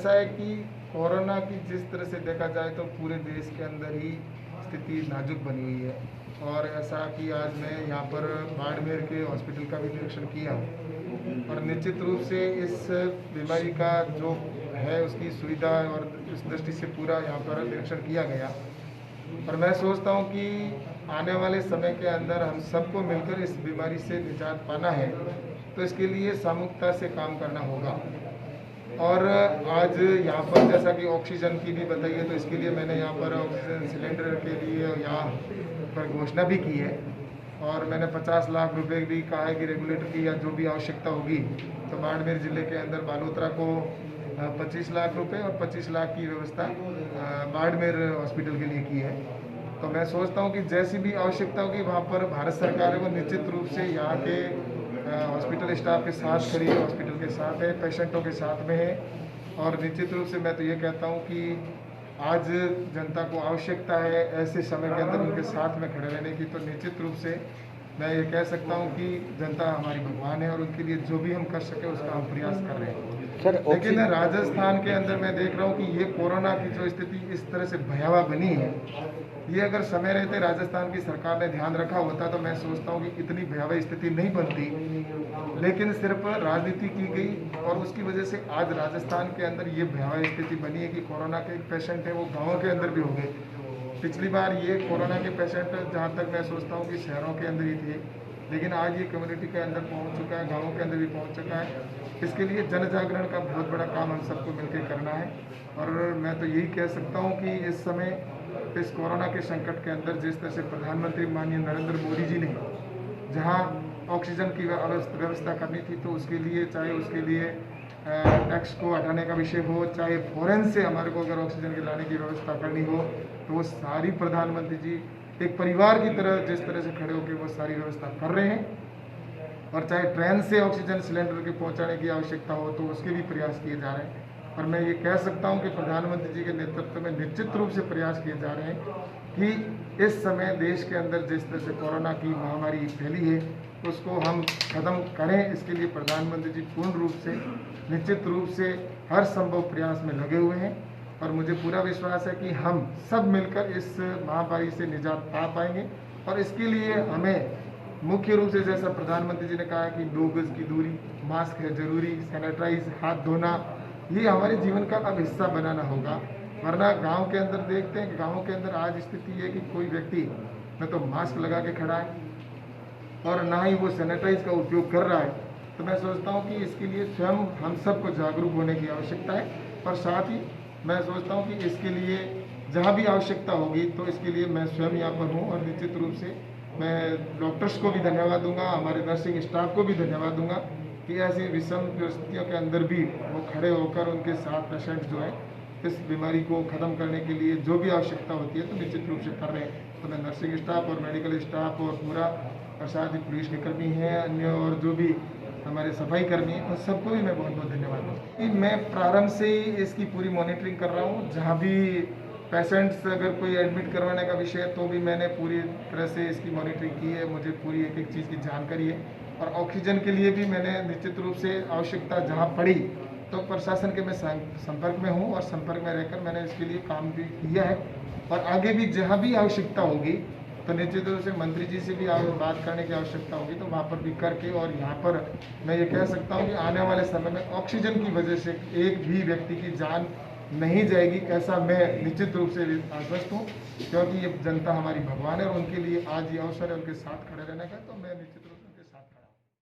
ऐसा है कि कोरोना की जिस तरह से देखा जाए तो पूरे देश के अंदर ही स्थिति नाजुक बनी हुई है और ऐसा कि आज मैं यहाँ पर बाड़मेर के हॉस्पिटल का भी निरीक्षण किया और निश्चित रूप से इस बीमारी का जो है उसकी सुविधा और इस दृष्टि से पूरा यहाँ पर निरीक्षण किया गया। और मैं सोचता हूँ कि आने वाले समय के अंदर हम सबको मिलकर इस बीमारी से निजात पाना है, तो इसके लिए सामूहिकता से काम करना होगा। और आज यहाँ पर जैसा कि ऑक्सीजन की भी बताइए, तो इसके लिए मैंने यहाँ पर ऑक्सीजन सिलेंडर के लिए यहाँ पर घोषणा भी की है और मैंने 50 लाख रुपए भी कहा है कि रेगुलेटर की या जो भी आवश्यकता होगी तो बाड़मेर जिले के अंदर बालोतरा को 25 लाख रुपए और 25 लाख की व्यवस्था बाड़मेर हॉस्पिटल के लिए की है। तो मैं सोचता हूँ कि जैसी भी आवश्यकता होगी वहाँ पर भारत सरकार को निश्चित रूप से यहाँ के हॉस्पिटल स्टाफ के साथ खड़ी है, हॉस्पिटल के साथ है, पेशेंटों के साथ में है। और निश्चित रूप से मैं तो ये कहता हूँ कि आज जनता को आवश्यकता है ऐसे समय के अंदर उनके साथ में खड़े रहने की, तो निश्चित रूप से मैं ये कह सकता हूँ कि जनता हमारी भगवान है और उनके लिए जो भी हम कर सके उसका हम प्रयास कर रहे हैं। सर, लेकिन राजस्थान के अंदर मैं देख रहा हूँ कि ये कोरोना की जो स्थिति इस तरह से भयावह बनी है, ये अगर समय रहते राजस्थान की सरकार ने ध्यान रखा होता तो मैं सोचता हूँ कि इतनी भयावह स्थिति नहीं बनती। लेकिन सिर्फ राजनीति की गई और उसकी वजह से आज राजस्थान के अंदर ये भयावह स्थिति बनी है कि कोरोना के पेशेंट है वो गाँवों के अंदर भी हो गए। पिछली बार ये कोरोना के पेशेंट जहाँ तक मैं सोचता हूँ कि शहरों के अंदर ही थे, लेकिन आज ये कम्युनिटी के अंदर पहुँच चुका है, गाँवों के अंदर भी पहुँच चुका है। इसके लिए जन जागरण का बहुत बड़ा काम हम सबको मिलकर करना है। और मैं तो यही कह सकता हूँ कि इस समय इस कोरोना के संकट के अंदर जिस तरह से प्रधानमंत्री माननीय नरेंद्र मोदी जी ने जहाँ ऑक्सीजन की व्यवस्था करनी थी, तो उसके लिए चाहे उसके लिए टैक्स को हटाने का विषय हो, चाहे फॉरेन से हमारे को अगर ऑक्सीजन के लाने की व्यवस्था करनी हो, तो वो सारी प्रधानमंत्री जी एक परिवार की तरह जिस तरह से खड़े होकर वो सारी व्यवस्था कर रहे हैं। और चाहे ट्रेन से ऑक्सीजन सिलेंडर के पहुंचाने की आवश्यकता हो तो उसके भी प्रयास किए जा रहे हैं। और मैं ये कह सकता हूं कि प्रधानमंत्री जी के नेतृत्व में निश्चित रूप से प्रयास किए जा रहे हैं कि इस समय देश के अंदर जिस तरह से कोरोना की महामारी फैली है उसको हम खत्म करें। इसके लिए प्रधानमंत्री जी पूर्ण रूप से निश्चित रूप से हर संभव प्रयास में लगे हुए हैं और मुझे पूरा विश्वास है कि हम सब मिलकर इस महामारी से निजात पा पाएंगे। और इसके लिए हमें मुख्य रूप से जैसा प्रधानमंत्री जी ने कहा कि 2 गज की दूरी, मास्क है जरूरी, सैनिटाइज, हाथ धोना, ये हमारे जीवन का अब हिस्सा बनाना होगा। वरना गांव के अंदर देखते हैं कि गाँव के अंदर आज स्थिति है कि कोई व्यक्ति न तो मास्क लगा के खड़ा है और ना ही वो सैनिटाइज का उपयोग कर रहा है। तो मैं सोचता हूँ कि इसके लिए स्वयं हम सबको जागरूक होने की आवश्यकता है। और साथ ही मैं सोचता हूँ कि इसके लिए जहाँ भी आवश्यकता होगी तो इसके लिए मैं स्वयं यहाँ पर हूँ। और निश्चित रूप से मैं डॉक्टर्स को भी धन्यवाद दूंगा, हमारे नर्सिंग स्टाफ को भी धन्यवाद दूंगा कि ऐसी विषम परिस्थितियों के अंदर भी वो खड़े होकर उनके साथ पेशेंट जो है इस बीमारी को ख़त्म करने के लिए जो भी आवश्यकता होती है तो निश्चित रूप से कर रहे हैं। तो मैं नर्सिंग स्टाफ और मेडिकल स्टाफ और पूरा और साथ ही पुलिस के कर्मी हैं, अन्य और जो भी हमारे सफाई कर्मी हैं, उन सबको भी मैं बहुत बहुत धन्यवाद दूँ। मैं प्रारंभ से ही इसकी पूरी मॉनिटरिंग कर रहा हूँ। जहाँ भी पेशेंट्स अगर कोई एडमिट करवाने का विषय है तो भी मैंने पूरी तरह से इसकी मॉनिटरिंग की है, मुझे पूरी एक एक चीज़ की जानकारी है। और ऑक्सीजन के लिए भी मैंने निश्चित रूप से आवश्यकता जहाँ पड़ी तो प्रशासन के मैं संपर्क में हूँ और संपर्क में रहकर मैंने इसके लिए काम भी किया है। और आगे भी जहाँ भी आवश्यकता होगी तो निश्चित रूप से मंत्री जी से भी बात करने की आवश्यकता होगी तो वहाँ पर भी करके, और यहाँ पर मैं ये कह सकता हूँ कि आने वाले समय में ऑक्सीजन की वजह से एक भी व्यक्ति की जान नहीं जाएगी, ऐसा मैं निश्चित रूप से आश्वस्त हूँ। क्योंकि ये जनता हमारी भगवान है और उनके लिए आज ये अवसर है उनके साथ खड़े रहने का। तो मैं निश्चित